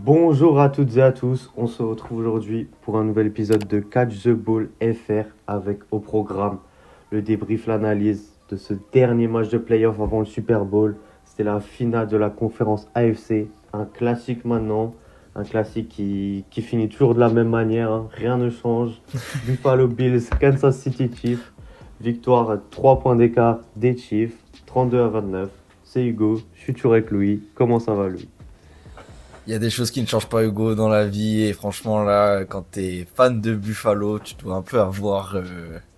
Bonjour à toutes et à tous, on se retrouve aujourd'hui pour un nouvel épisode de Catch the Ball FR avec au programme le débrief, l'analyse de ce dernier match de playoff avant le Super Bowl. C'était la finale de la conférence AFC, un classique maintenant, un classique qui finit toujours de la même manière, hein. Rien ne change. Buffalo Bills, Kansas City Chiefs, victoire 3 points d'écart des Chiefs, 32-29. C'est Hugo, je suis toujours avec Louis. Comment ça va, Louis? Il y a des choses qui ne changent pas, Hugo, dans la vie. Et franchement, là, quand t'es fan de Buffalo, tu dois un peu avoir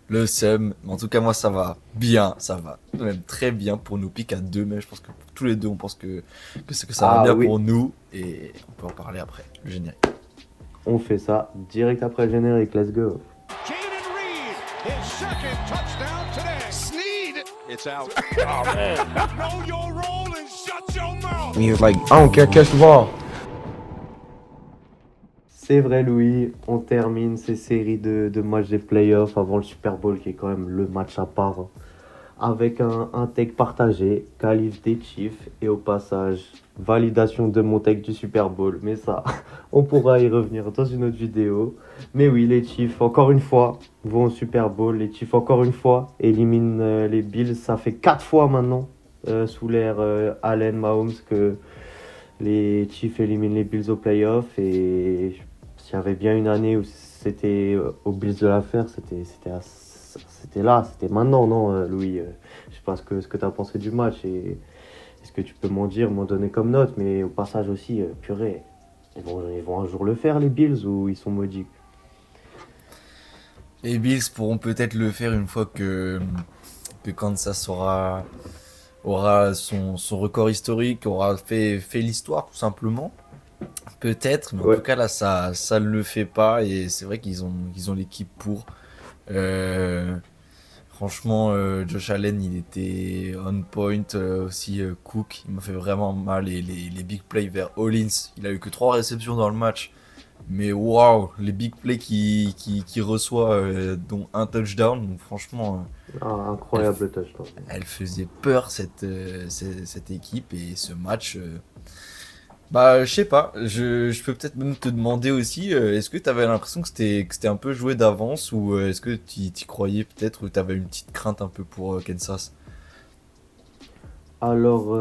le seum. Mais en tout cas, moi, ça va bien. Ça va même très bien pour nous pique à deux. Mais je pense que pour tous les deux, on pense que ça va Ah bien oui, pour nous. Et on peut en parler après, le générique. on fait ça direct après le générique, let's go. Jaden Reed, his second touchdown today. Sneed, it's out. Know your role and shut your mouth. And he was like, I don't care, catch the ball. C'est vrai, Louis, on termine ces séries de matchs des playoffs avant le Super Bowl qui est quand même le match à part, hein, avec un take partagé, qualif des Chiefs et au passage validation de mon take du Super Bowl. Mais ça, on pourra y revenir dans une autre vidéo. Mais oui, les Chiefs, encore une fois, vont au Super Bowl. Les Chiefs, encore une fois, éliminent les Bills. Ça fait 4 fois maintenant, sous l'ère Allen, Mahomes, que les Chiefs éliminent les Bills au playoff. Et s'il y avait bien une année où c'était aux Bills de la faire, c'était là, c'était maintenant, non, Louis? Je sais pas ce que tu as pensé du match et est-ce que tu peux m'en donner comme note, mais au passage aussi, purée, ils vont un jour le faire, les Bills, ou ils sont maudits? Les Bills pourront peut-être le faire une fois que Kansas aura son record historique, aura fait l'histoire, tout simplement. Peut-être, mais en Ouais. tout cas là ça ne le fait pas et c'est vrai qu'ils ont l'équipe pour. Euh, Franchement, Josh Allen il était on point aussi. Cook il m'a fait vraiment mal les big plays vers Hollins. Il a eu que 3 réceptions dans le match, mais waouh les big plays qui reçoit, dont un touchdown. Donc franchement, Ah, elle, incroyable touchdown. elle faisait peur cette équipe et ce match. Bah, je sais pas. Je peux peut-être même te demander aussi, est-ce que t'avais l'impression que c'était un peu joué d'avance ou est-ce que t'y croyais peut-être ou t'avais une petite crainte un peu pour Kansas? Alors,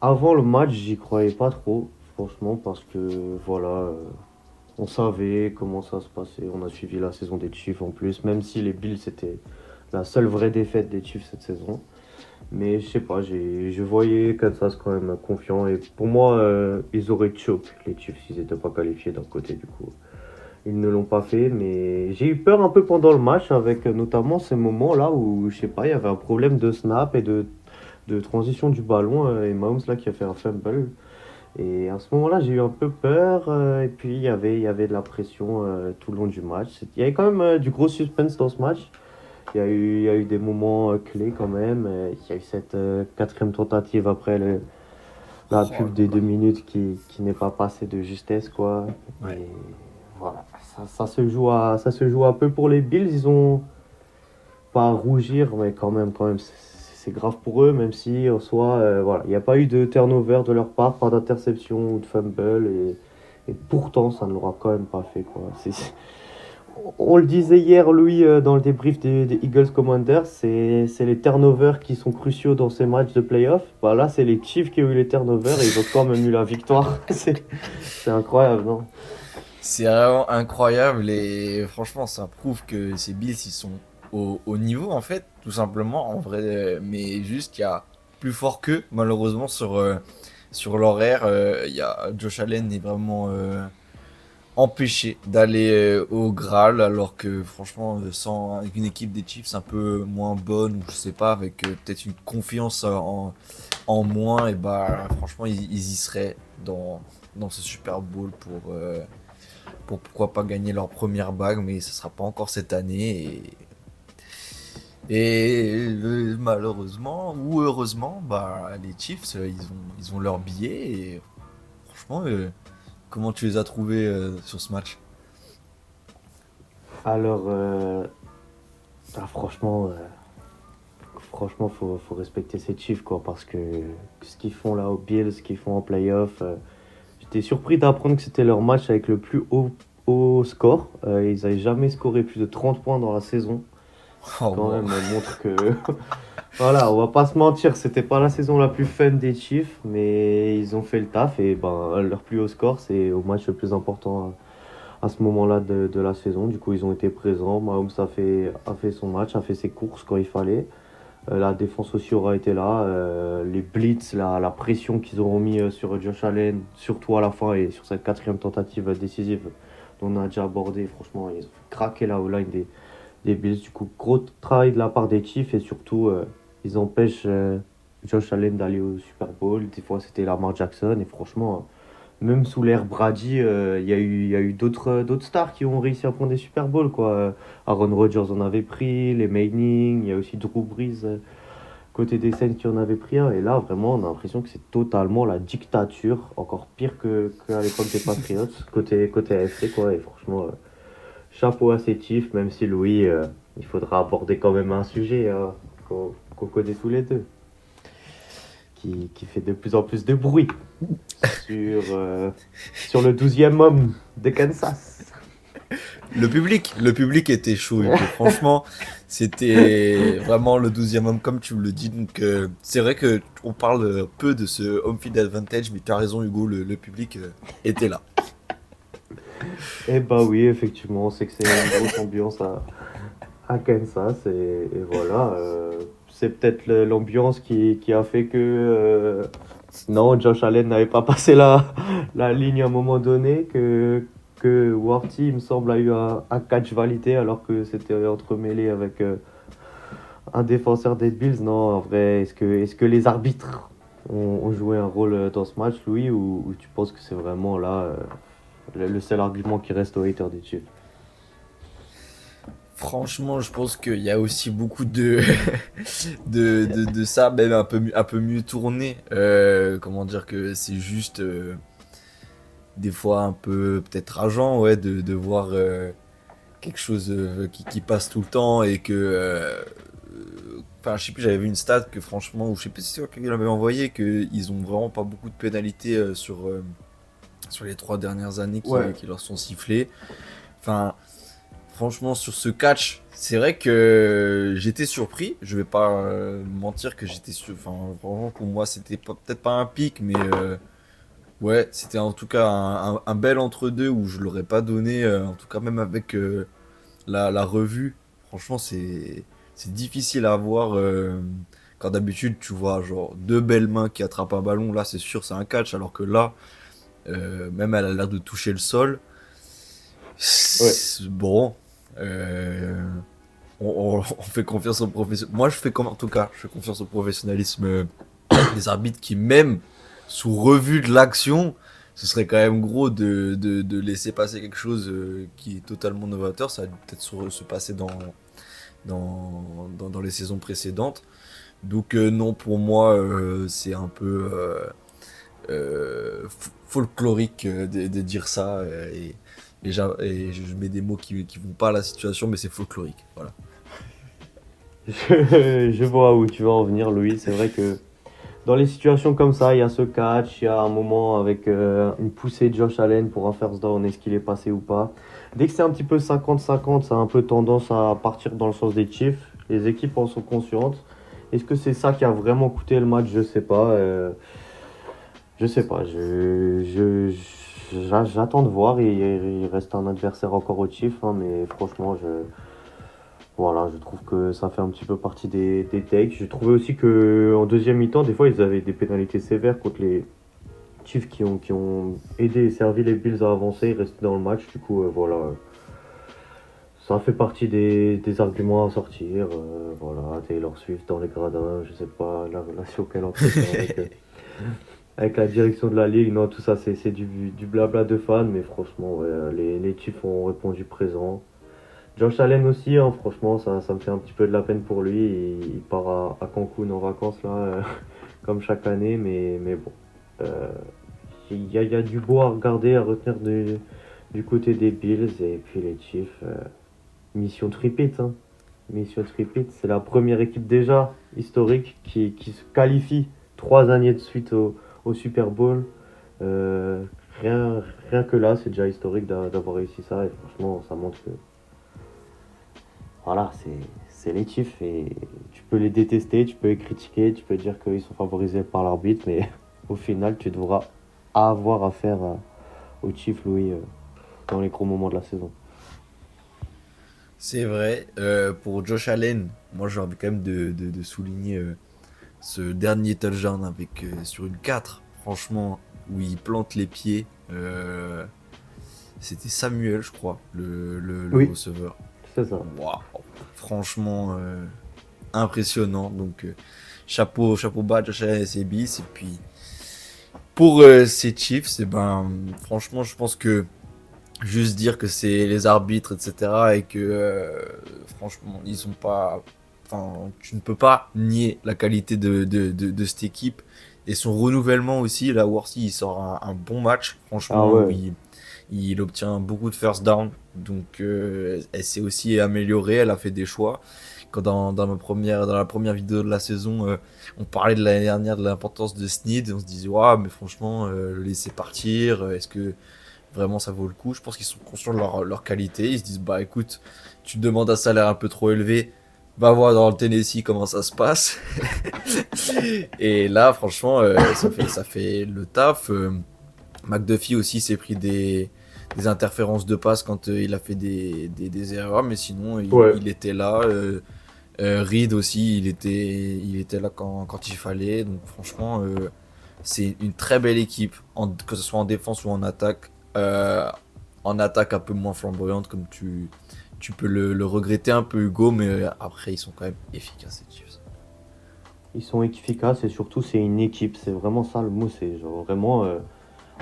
avant le match, j'y croyais pas trop, franchement, parce que voilà, on savait comment ça se passait. On a suivi la saison des Chiefs en plus, même si les Bills c'était la seule vraie défaite des Chiefs cette saison. Mais je sais pas, je voyais Kansas quand même confiant. Et pour moi, ils auraient choke les Chiefs s'ils n'étaient pas qualifiés d'un côté du coup. Ils ne l'ont pas fait, mais j'ai eu peur un peu pendant le match avec notamment ces moments-là où, je sais pas, il y avait un problème de snap et de transition du ballon et Mahomes là qui a fait un fumble. Et à ce moment-là, j'ai eu un peu peur. Et puis, il y avait de la pression tout le long du match. Il y avait quand même du gros suspense dans ce match. Il y a eu des moments clés quand même. Il y a eu cette quatrième tentative après la Oh pub des là 2 minutes qui n'est pas passée de justesse, quoi. là. Ouais. Et voilà, ça se joue un peu pour les Bills. Ils ont pas à rougir, mais quand même, c'est grave pour eux, même si en soi, voilà, il n'y a pas eu de turnover de leur part, pas d'interception ou de fumble, et pourtant, ça ne l'aura quand même pas fait, quoi. On le disait hier, Louis, dans le débrief des Eagles Commanders, c'est les turnovers qui sont cruciaux dans ces matchs de playoff. Bah là, c'est les Chiefs qui ont eu les turnovers et ils ont quand même eu la victoire. C'est incroyable, non? C'est vraiment incroyable et franchement ça prouve que ces Bills ils sont au niveau en fait, tout simplement en vrai, mais juste il y a plus fort qu'eux malheureusement sur l'horaire. Il y a Josh Allen est vraiment empêché d'aller au Graal alors que franchement sans avec une équipe des Chiefs un peu moins bonne ou je sais pas avec peut-être une confiance en moins, et bah franchement ils y seraient dans ce Super Bowl pour pourquoi pas gagner leur première bague, mais ce sera pas encore cette année. Et malheureusement ou heureusement, bah les Chiefs ils ont leur billet et franchement, comment tu les as trouvés sur ce match? Alors, franchement, faut respecter ces Chiefs, quoi, parce que ce qu'ils font là au Bills, ce qu'ils font en playoff, j'étais surpris d'apprendre que c'était leur match avec le plus haut score. Ils n'avaient jamais scoré plus de 30 points dans la saison. Oh, Quand wow. même, montre que voilà, on va pas se mentir, c'était pas la saison la plus fun des Chiefs, mais ils ont fait le taf et ben leur plus haut score, c'est au match le plus important à ce moment-là de la saison. Du coup, ils ont été présents. Mahomes a fait son match, a fait ses courses quand il fallait. La défense aussi aura été là. Les blitz, la pression qu'ils auront mis sur Josh Allen, surtout à la fin et sur cette quatrième tentative décisive dont on a déjà abordé. Franchement, ils ont craqué la O-line des Bills. Du coup, gros travail de la part des Chiefs et surtout, ils empêchent Josh Allen d'aller au Super Bowl. Des fois, c'était Lamar Jackson et franchement, même sous l'ère Brady, il y a eu d'autres stars qui ont réussi à prendre des Super Bowls, quoi. Aaron Rodgers en avait pris, les Manning, il y a aussi Drew Brees côté des Saints qui en avait pris un. Et là, vraiment, on a l'impression que c'est totalement la dictature, encore pire qu'à l'époque des Patriots, côté AFC, quoi. Et franchement, chapeau à ces Chiefs, même si Louis, il faudra aborder quand même un sujet qu'on connaît tous les deux, qui fait de plus en plus de bruit sur le 12e homme de Kansas. Le public était chaud. Hugo. Franchement, c'était vraiment le 12e homme, comme tu me le dis. Donc, c'est vrai que on parle peu de ce home field advantage, mais tu as raison, Hugo, le public était là. Eh bah oui, effectivement, c'est que c'est une grosse ambiance à Kansas. Et voilà, c'est peut-être l'ambiance qui a fait que non, Josh Allen n'avait pas passé la ligne à un moment donné, que Worthy, il me semble, a eu un catch validé alors que c'était entremêlé avec un défenseur des Bills. Non, en vrai, est-ce que les arbitres ont joué un rôle dans ce match, Louis, ou tu penses que c'est vraiment là le seul argument qui reste aux haters des Chiefs? Franchement, je pense qu'il y a aussi beaucoup de ça, même un peu mieux tourné. Comment dire que c'est juste des fois un peu peut-être rageant, ouais, de voir quelque chose qui passe tout le temps et que enfin, je sais plus, j'avais vu une stat que franchement, ou je sais pas si c'est toi qui l'avait envoyé, qu'ils ont vraiment pas beaucoup de pénalités sur les 3 dernières années Ouais. qui leur sont sifflées. Enfin, franchement, sur ce catch, c'est vrai que j'étais surpris. Je vais pas mentir que j'étais enfin, vraiment, pour moi, c'était peut-être pas un pic, mais ouais, c'était en tout cas un bel entre-deux où je l'aurais pas donné, en tout cas, même avec la revue. Franchement, c'est difficile à voir quand d'habitude tu vois genre 2 belles mains qui attrapent un ballon. Là, c'est sûr, c'est un catch, alors que là, même elle a l'air de toucher le sol. Ouais. Bon, euh, on fait confiance au professionnalisme. Moi, en tout cas, je fais confiance au professionnalisme des arbitres qui, même sous revue de l'action, ce serait quand même gros de laisser passer quelque chose qui est totalement novateur. Ça va peut-être se passer dans les saisons précédentes. Donc non, pour moi, c'est un peu folklorique de dire ça. Et je mets des mots qui vont pas à la situation, mais c'est folklorique. Voilà. Je vois où tu vas en venir, Louis. C'est vrai que dans les situations comme ça, il y a ce catch, il y a un moment avec une poussée de Josh Allen pour un first down, est-ce qu'il est passé ou pas. Dès que c'est un petit peu 50-50, ça a un peu tendance à partir dans le sens des Chiefs. Les équipes en sont conscientes. Est-ce que c'est ça qui a vraiment coûté le match? Je sais pas. Je sais pas. J'attends de voir. Il reste un adversaire encore au Chiefs, hein, mais franchement, voilà, je trouve que ça fait un petit peu partie des takes. J'ai trouvé aussi qu'en deuxième mi-temps, des fois, ils avaient des pénalités sévères contre les Chiefs qui ont aidé et servi les Bills à avancer et rester dans le match. Du coup, voilà, ça fait partie des arguments à sortir. Voilà, Taylor Swift dans les gradins, je sais pas la relation qu'elle entretient avec la direction de la ligue. Non, tout ça, c'est du blabla de fans, mais franchement, ouais, les Chiefs ont répondu présent. Josh Allen aussi, hein, franchement, ça me fait un petit peu de la peine pour lui. Il part à Cancun en vacances, là, comme chaque année, mais bon. Euh, il y a du beau à regarder, à retenir du côté des Bills. Et puis les Chiefs, mission tripit, hein. Mission tripit, c'est la première équipe déjà historique qui se qualifie 3 années de suite au Super Bowl. rien que là, c'est déjà historique d'avoir réussi ça. Et franchement, ça montre que voilà, c'est les Chiefs. Et tu peux les détester, tu peux les critiquer, tu peux dire qu'ils sont favorisés par l'arbitre. Mais au final, tu devras avoir affaire aux Chiefs, Louis, dans les gros moments de la saison. C'est vrai. Pour Josh Allen, moi j'ai envie quand même de souligner ce dernier touchdown avec sur une 4, franchement, où il plante les pieds. C'était Samuel, je crois, le Oui, receveur. c'est ça. Waouh, franchement impressionnant. Donc chapeau bas Josh Allen et ses bis. Et puis pour ces Chiefs, franchement, je pense que juste dire que c'est les arbitres, etc. et que franchement, ils sont pas. Enfin, tu ne peux pas nier la qualité de cette équipe et son renouvellement aussi. Là, Worthy, il sort un bon match, Ah franchement, où ouais, il obtient beaucoup de first down. Donc, elle s'est aussi améliorée, elle a fait des choix. Quand dans la première vidéo de la saison, on parlait de l'année dernière de l'importance de Snead, on se disait, ouais, mais franchement, le laisser partir, est-ce que vraiment ça vaut le coup? Je pense qu'ils sont conscients de leur qualité. Ils se disent, bah écoute, tu te demandes un salaire un peu trop élevé, va voir dans le Tennessee comment ça se passe. Et là, franchement, ça fait le taf. McDuffie aussi s'est pris des interférences de passe quand il a fait des erreurs, mais sinon ouais. il était là. Reed aussi, il était là quand il fallait. Donc franchement, c'est une très belle équipe, que ce soit en défense ou en attaque. Euh, En attaque un peu moins flamboyante, comme tu peux le regretter un peu, Hugo, mais après ils sont quand même efficaces, ces Chiefs. Ils sont efficaces et surtout, c'est une équipe. C'est vraiment ça le mot. C'est genre vraiment.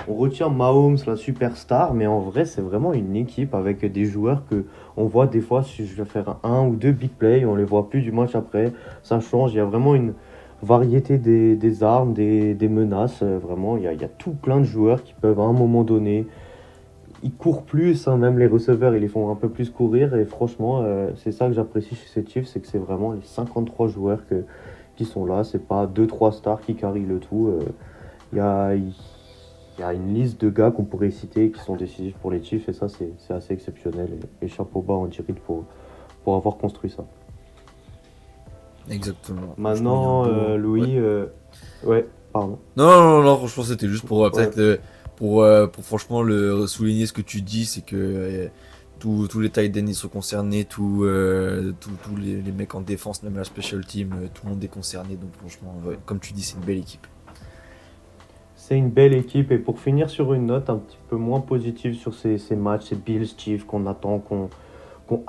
On retient Mahomes, la superstar, mais en vrai, c'est vraiment une équipe avec des joueurs que on voit des fois, si je vais faire un ou deux big plays, on les voit plus du match après. Ça change. Il y a vraiment une variété des armes, des menaces. Vraiment, il y a tout plein de joueurs qui peuvent à un moment donné. Ils courent plus, hein, même les receveurs, ils les font un peu plus courir. Et franchement, c'est ça que j'apprécie chez ces Chiefs, c'est que c'est vraiment les 53 joueurs qui sont là. C'est pas deux trois stars qui carrient le tout. Il y a, il y a une liste de gars qu'on pourrait citer qui sont décisifs pour les Chiefs et ça, c'est assez exceptionnel. Et chapeau bas en Direct pour avoir construit ça. Exactement. Franchement, il y a un Maintenant, beau. Ouais. Louis, ouais, pardon. Non, franchement, c'était juste pour Ouais. peut-être pour franchement le souligner ce que tu dis, c'est que tous les tight ends ils sont concernés, tous les mecs en défense, même la special team, tout le monde est concerné. Donc franchement, ouais, comme tu dis, c'est une belle équipe. C'est une belle équipe et pour finir sur une note un petit peu moins positive sur ces matchs, ces Bills Chiefs qu'on attend, qu'on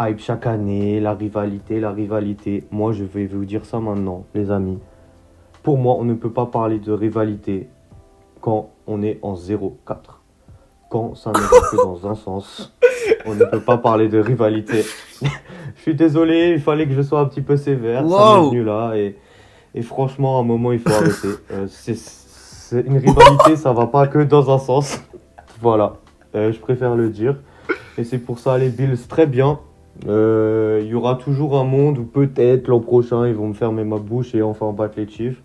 hype chaque année, la rivalité. Moi, je vais vous dire ça maintenant, les amis. Pour moi, on ne peut pas parler de rivalité quand on est en 0-4. Quand ça ne va que dans un sens, on ne peut pas parler de rivalité. Je suis désolé, il fallait que je sois un petit peu sévère, ça m'est Wow! venu là et franchement, à un moment, il faut arrêter. C'est une rivalité, ça va pas que dans un sens. Voilà, je préfère le dire. Et c'est pour ça, les Bills, très bien. Il y aura toujours un monde où peut-être l'an prochain, ils vont me fermer ma bouche et enfin battre les Chiefs.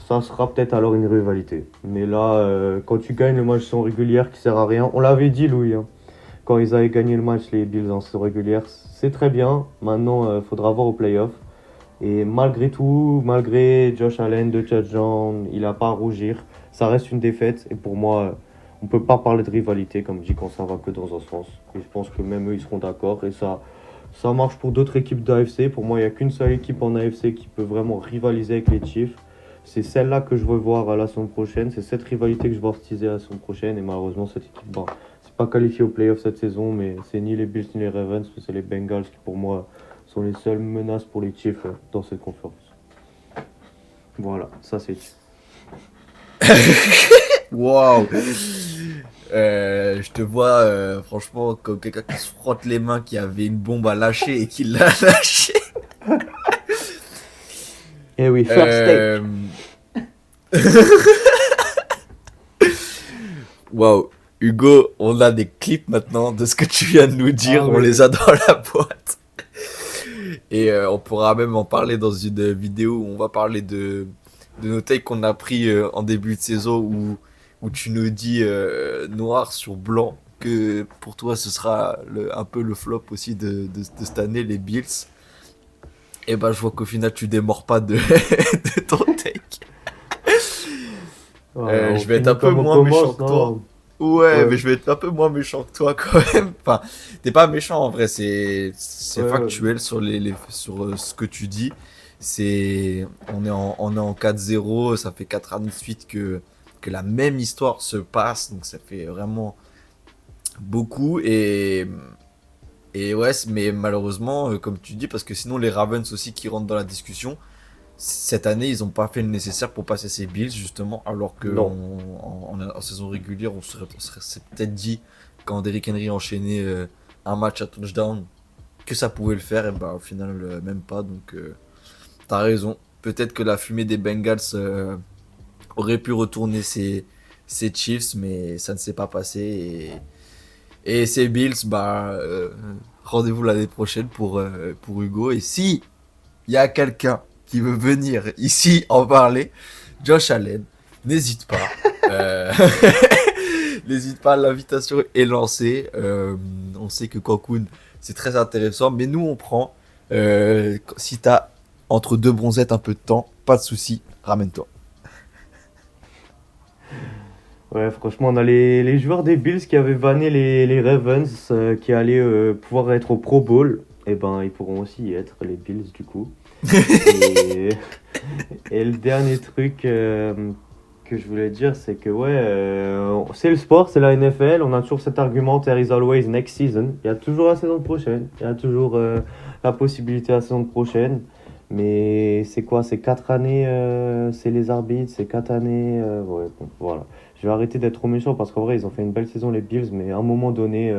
Ça sera peut-être alors une rivalité. Mais là, quand tu gagnes le match saison régulière qui sert à rien, on l'avait dit, Louis, hein, quand ils avaient gagné le match, les Bills en saison régulière, c'est très bien. Maintenant, il faudra voir au playoff. Et malgré tout, malgré Josh Allen, de touchdowns, il n'a pas à rougir. Ça reste une défaite. Et pour moi, on ne peut pas parler de rivalité, comme dit, quand ça va que dans un sens. Et je pense que même eux, ils seront d'accord. Et ça marche pour d'autres équipes d'AFC. Pour moi, il n'y a qu'une seule équipe en AFC qui peut vraiment rivaliser avec les Chiefs. C'est celle-là que je veux voir à la saison prochaine. C'est cette rivalité que je veux teaser à la saison prochaine. Et malheureusement, cette équipe, bon, c'est pas qualifié au playoff cette saison, mais c'est ni les Bills ni les Ravens, c'est les Bengals qui, pour moi, sont les seules menaces pour les Chiefs dans cette conférence. Voilà, ça c'est dit. Wow! Je te vois franchement comme quelqu'un qui se frotte les mains, qui avait une bombe à lâcher et qui l'a lâchée. Eh oui, first take. Wow, Hugo, on a des clips maintenant de ce que tu viens de nous dire, Ah on oui. les a dans la boîte. Et on pourra même en parler dans une vidéo où on va parler de nos takes qu'on a pris en début de saison où tu nous dis noir sur blanc que pour toi ce sera un peu le flop aussi de cette année, les Bills. Et ben je vois qu'au final tu démords pas de ton take. Voilà, on Je vais être finit un peu comme on moins méchant commence, que toi. non? Ouais, Ouais, mais je vais être un peu moins méchant que toi quand même. Enfin, t'es pas méchant en vrai, c'est ouais, ouais. factuel sur sur ce que tu dis. On est en 4-0, ça fait 4 années de suite que la même histoire se passe, donc ça fait vraiment beaucoup et ouais, mais malheureusement, comme tu dis, parce que sinon les Ravens aussi qui rentrent dans la discussion, cette année, ils n'ont pas fait le nécessaire pour passer ces Bills, justement, alors que Non. en saison régulière, s'est peut-être dit, quand Derrick Henry enchaînait un match à touchdown, que ça pouvait le faire, et bah au final, même pas. Donc, t'as raison. Peut-être que la fumée des Bengals aurait pu retourner ces Chiefs, mais ça ne s'est pas passé. Et ces Bills, bah, rendez-vous l'année prochaine pour Hugo. Et si il y a quelqu'un qui veut venir ici en parler, Josh Allen, n'hésite pas. Euh, N'hésite pas, l'invitation est lancée. On sait que Cancun, c'est très intéressant, mais nous, on prend. Si t'as entre deux bronzettes un peu de temps, pas de souci, ramène-toi. Ouais, franchement, on a les joueurs des Bills qui avaient vanné les Ravens qui allaient pouvoir être au Pro Bowl. Et ben, ils pourront aussi y être, les Bills, du coup. Et, et le dernier truc que je voulais dire, c'est que ouais, c'est le sport, c'est la NFL. On a toujours cet argument, there is always next season. Il y a toujours la saison prochaine. Il y a toujours la possibilité la saison prochaine. Mais c'est quoi? C'est 4 années, c'est les arbitres, c'est 4 années. Ouais, bon, voilà. Je vais arrêter d'être trop méchant parce qu'en vrai, ils ont fait une belle saison, les Bills. Mais à un moment donné,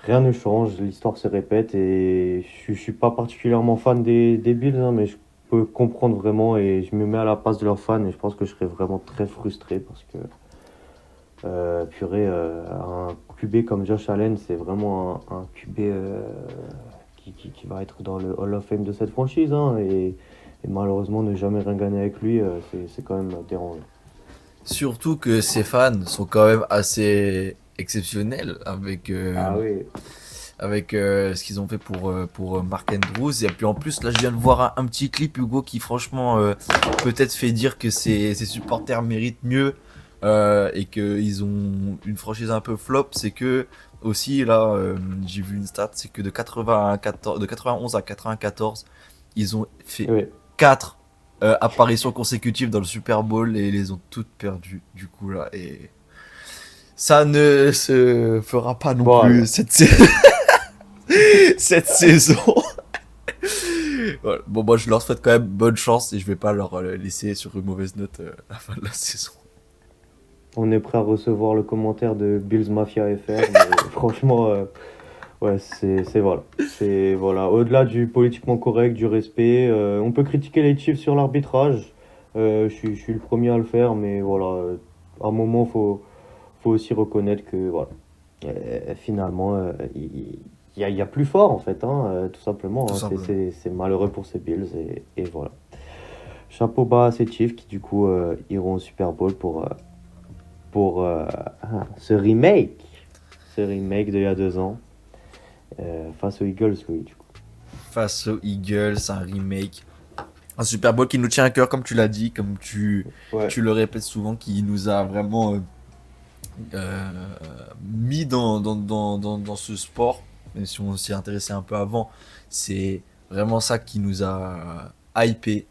rien ne change, l'histoire se répète et je suis pas particulièrement fan des Bills, hein, mais je peux comprendre vraiment et je me mets à la place de leurs fans et je pense que je serais vraiment très frustré parce que purée, un QB comme Josh Allen, c'est vraiment un QB qui va être dans le Hall of Fame de cette franchise, hein, et malheureusement ne jamais rien gagner avec lui, c'est quand même dérangeant. Surtout que ces fans sont quand même assez exceptionnels Ah oui, avec ce qu'ils ont fait pour Mark Andrews. Et puis en plus, là, je viens de voir un petit clip, Hugo, qui franchement peut-être fait dire que ses supporters méritent mieux et qu'ils ont une franchise un peu flop. C'est que aussi, là, j'ai vu une stat, c'est que de 91 à 94, ils ont fait oui. 4 apparitions consécutives dans le Super Bowl et ils les ont toutes perdues, du coup, là. Et ça ne se fera pas non Voilà. plus cette saison. Voilà. Bon, moi, je leur souhaite quand même bonne chance et je vais pas leur laisser sur une mauvaise note à la fin de la saison. On est prêt à recevoir le commentaire de Bills Mafia FR, mais franchement, ouais, c'est voilà. C'est voilà. Au-delà du politiquement correct, du respect, on peut critiquer les Chiefs sur l'arbitrage. Je suis le premier à le faire, mais voilà, à un moment, faut aussi reconnaître que voilà, finalement, il y a plus fort en fait, hein, tout simplement, Tout hein. simplement. C'est malheureux pour ces Bills et voilà. Chapeau bas à ces Chiefs qui du coup iront au Super Bowl pour ce remake d'il y a 2 ans, face aux Eagles, oui, du coup. Face aux Eagles, un remake. Un Super Bowl qui nous tient à cœur, comme tu l'as dit, comme Ouais, tu le répètes souvent, qui nous a vraiment euh, mis dans ce sport, même si on s'y intéressait un peu avant, c'est vraiment ça qui nous a hypé,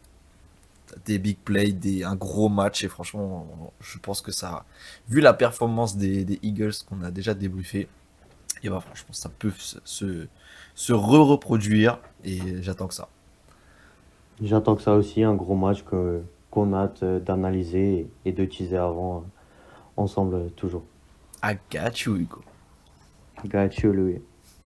des big plays, un gros match, et franchement, je pense que ça, vu la performance des Eagles qu'on a déjà débriefé, et bah franchement, ça peut se reproduire, et j'attends que ça. j'attends que ça aussi, un gros match qu'on a hâte d'analyser et de teaser avant, ensemble toujours. I got you, Hugo. Got you, Louis.